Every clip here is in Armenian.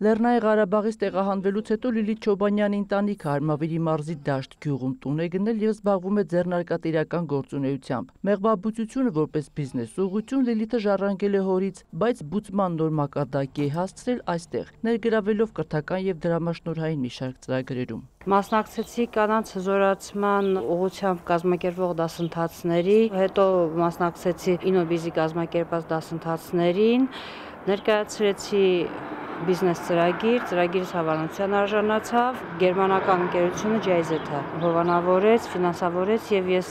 Լեռնային Ղարաբաղից տեղահանվելուց հետո Լիլիթ Չոբանյանի ընտանիքը Արմավիրի մարզի Դաշտ գյուղում տուն է գնել և զբաղվում է ձեռնարկատիրական գործունեությամբ։ Մեղվաբուծությունը որպես բիզնես ուղղություն Լիլիթը ժառանգել է հորից, բայց բուծման նոր մակարդակի է հասցրել այստեղ, ներգրավելով կրթական և դրամաշնորհային մի շարք ծրագրերում։ Մասնակցեցի կանանց հզորացման ուղղությամբ կազմակերպվող դասընթացների, հետո մասնակցեցի Ինոբիզի կազմակերպած դասընթացներին, ներկայացրեցի բիզնես ծրագիրս հավանության արժանացավ, գերմանական ընկերությունը GIZ-ը հովանավորեց, ֆինանսավորեց և ես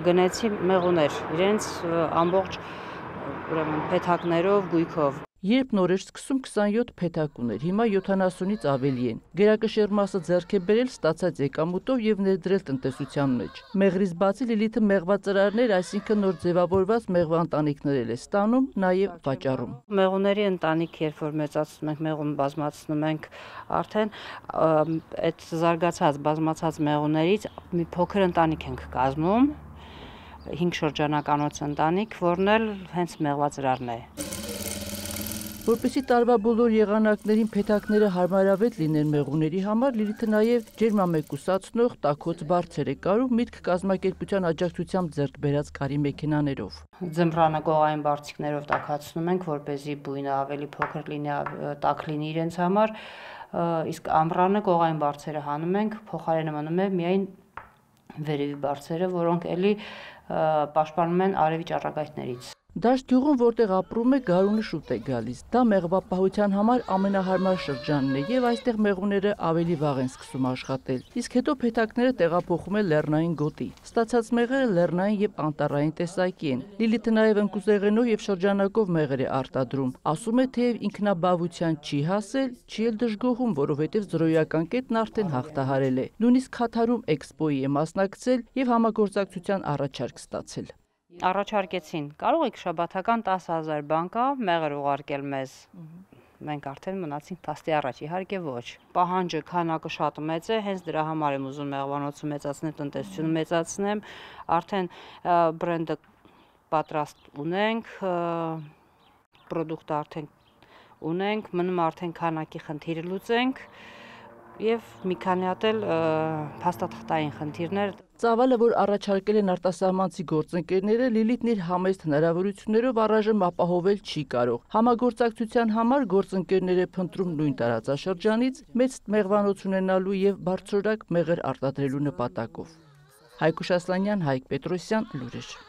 գնեցի մեղուներ, իրենց ամբողջ փեթակներով, գույքով։ Երբ նոր էր սկսում 27 փեթակ ուներ, հիմա 70-ից ավելի են։ Գերակշիռ մասը ձեռք է բերել ստացած եկամուտով և ներդրել տնտեսության մեջ։ Մեղրից բացի Լիլիթը մեղվածրարներ, այսինքն նոր ձևավորված մեղվաընտանիքներ էլ է ստանում, նաև վաճառում։ Մեղուների ընտանիք, երբ որ մեծացնում ենք, մեղուն բազմացնում ենք, արդեն այդ զարգացած, բազմացած մեղուներից մի փոքր ընտանիք ենք կազմում, 5 շրջանականոց ընտանիք, որն էլ հենց մեղվածրարն է։ Որպեսզի տարվա բոլոր եղանակներին փեթակները հարմարավետ լինեն մեղուների համար, Լիլիթը նաև ջերմամեկուսացնող տաքոց բարձեր է կարում միտք կազմակերպության աջակցությամբ ձեռք բերած կարի մեքենաներով։ Ձմռանը կողային բարձիկներով տաքացնում ենք, որպեսզի բույնը ավելի փոքր լինի, տաք լինի իրենց համար, իսկ ամռանը կողային բարձերը հանում ենք, փոխարենը մնում է միայն վերևի բարձերը, որոնք էլի պաշտպանում են արևի ճառագայթներից։ Դաշտ գյուղում, որտեղ ապրում է, գարունը շուտ է գալիս։ Դա մեղվապահության համար ամենահարմար շրջանն է և այստեղ մեղուները ավելի վաղ են սկսում աշխատել։ Իսկ հետո փեթակները տեղափոխում են լեռնային գոտի։ Ստացած մեղրը լեռնային և անտառային տեսակի են։ Լիլիթը նաև ընկուզեղենով և շրջանակով մեղր է արտադրում։ Ասում է, թեև ինքնաբավության չի հասել, չի էլ դժգոհում, որովհետև զրոյական կետն արդեն հաղթահարել է։ Նույնիսկ Քաթարում էքսպոյի է մասնակցել և համագործակցության առաջարկ ստացել։ Առաջարկեցին, կարող եք շաբաթական 10,000 բան կա, մեղր ուղարկել մեզ։ Մենք արդեն մնացինք փաստի առաջ, իհարկե ոչ։ Պահանջը քանակը շատ մեծ է, հենց դրա համար եմ ուզում մեղվանոցը մեծացնել, տնտեսությունը մեծացնեմ, արդեն բրենդը պատրաստ ունենք, պրոդուկտը արդեն ունենք, մնում արդեն քանակի խնդիրը լուծենք և մի քանի հատ էլ փաստաթղթային խնդիրներ։ Ծավալը, որ առաջարկել են արտասահմանցի գործընկերները, Լիլիթն իր համեստ հնարավորություններով առայժմ ապահովել չի կարող։ Համագործակցության համար գործընկերներ է փնտրում նույն տարածաշրջանից, մեծ մեղվանոց ունենալու և բարձրորակ մեղր արտադրելու նպատակով։ Հայկուշ Ասլանյան, Հայկ Պետրոսյան, լուրեր։